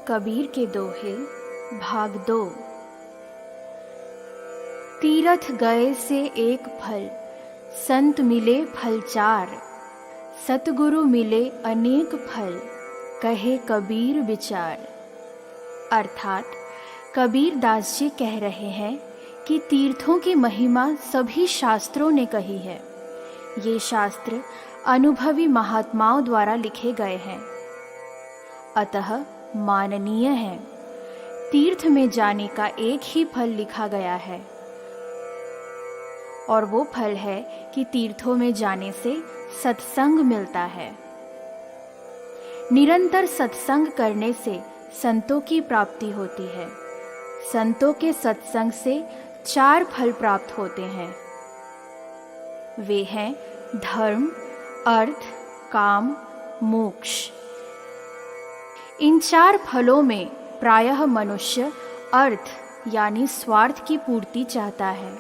कबीर के दोहे भाग 2। तीरथ गए से एक फल, संत मिले फल चार। सतगुरु मिले अनेक फल, कहे कबीर विचार। अर्थात कबीर दास जी कह रहे हैं कि तीर्थों की महिमा सभी शास्त्रों ने कही है। ये शास्त्र अनुभवी महात्माओं द्वारा लिखे गए हैं, अतः माननीय है। तीर्थ में जाने का एक ही फल लिखा गया है, और वो फल है कि तीर्थों में जाने से सत्संग मिलता है। निरंतर सत्संग करने से संतों की प्राप्ति होती है। संतों के सत्संग से 4 फल प्राप्त होते हैं। वे हैं धर्म, अर्थ, काम, मोक्ष। इन 4 फलों में प्रायः मनुष्य अर्थ यानी स्वार्थ की पूर्ति चाहता है,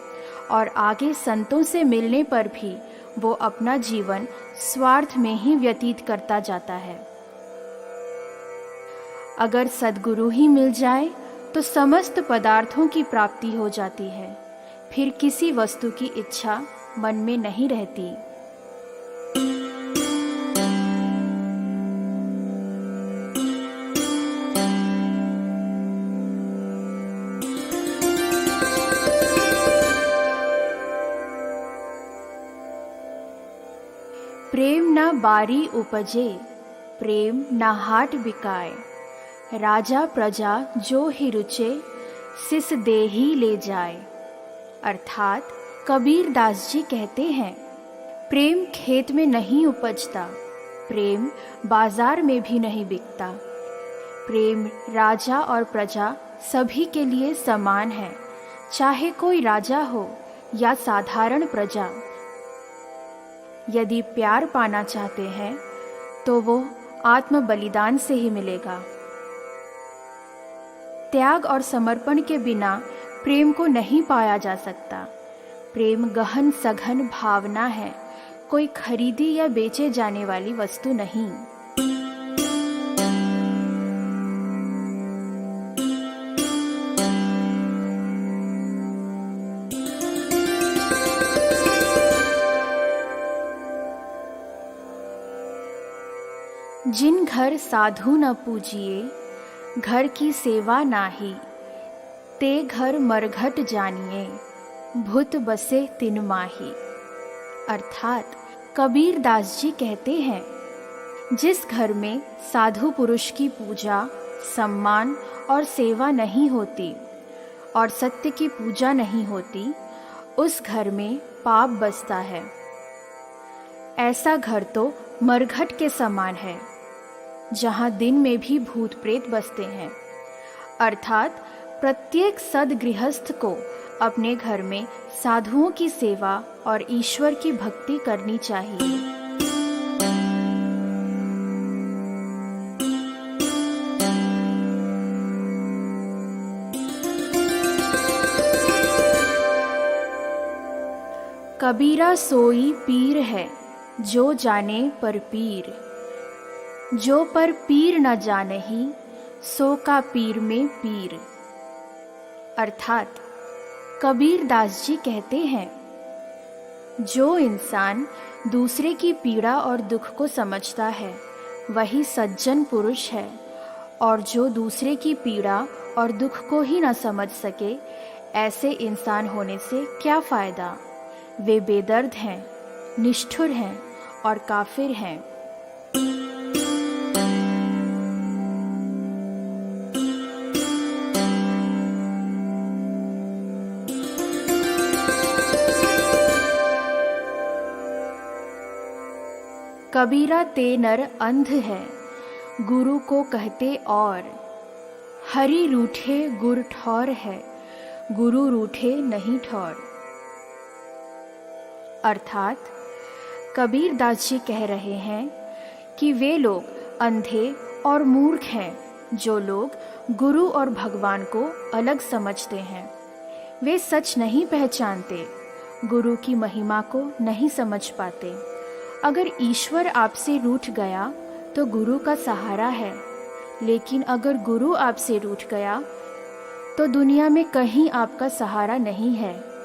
और आगे संतों से मिलने पर भी वो अपना जीवन स्वार्थ में ही व्यतीत करता जाता है। अगर सद्गुरु ही मिल जाए तो समस्त पदार्थों की प्राप्ति हो जाती है, फिर किसी वस्तु की इच्छा मन में नहीं रहती। प्रेम ना बारी उपजे, प्रेम ना हाट बिकाए। राजा प्रजा जो ही रुचे, सिस दे ही ले जाए। अर्थात कबीर दास जी कहते हैं, प्रेम खेत में नहीं उपजता, प्रेम बाजार में भी नहीं बिकता। प्रेम राजा और प्रजा सभी के लिए समान है, चाहे कोई राजा हो या साधारण प्रजा। यदि प्यार पाना चाहते हैं तो वो आत्म बलिदान से ही मिलेगा। त्याग और समर्पण के बिना प्रेम को नहीं पाया जा सकता। प्रेम गहन सघन भावना है, कोई खरीदी या बेचे जाने वाली वस्तु नहीं। जिन घर साधु न पूजिए, घर की सेवा नाही। ते घर मरघट जानिए, भूत बसे तिन माही। अर्थात कबीर दास जी कहते हैं, जिस घर में साधु पुरुष की पूजा, सम्मान और सेवा नहीं होती और सत्य की पूजा नहीं होती, उस घर में पाप बसता है। ऐसा घर तो मरघट के समान है, जहाँ दिन में भी भूत प्रेत बसते हैं। अर्थात प्रत्येक सद्गृहस्थ को अपने घर में साधुओं की सेवा और ईश्वर की भक्ति करनी चाहिए। कबीरा सोई पीर है, जो जाने पर पीर। जो पर पीर न जानही, सो का पीर में पीर। अर्थात कबीर दास जी कहते हैं, जो इंसान दूसरे की पीड़ा और दुख को समझता है वही सज्जन पुरुष है, और जो दूसरे की पीड़ा और दुख को ही न समझ सके, ऐसे इंसान होने से क्या फायदा। वे बेदर्द हैं, निष्ठुर हैं और काफिर हैं। कबीरा ते नर अंध है, गुरु को कहते और। हरि रूठे गुर ठौर है, गुरु रूठे नहीं ठौर। अर्थात कबीर दास जी कह रहे हैं कि वे लोग अंधे और मूर्ख हैं, जो लोग गुरु और भगवान को अलग समझते हैं। वे सच नहीं पहचानते, गुरु की महिमा को नहीं समझ पाते। अगर ईश्वर आपसे रूठ गया तो गुरु का सहारा है, लेकिन अगर गुरु आपसे रूठ गया तो दुनिया में कहीं आपका सहारा नहीं है।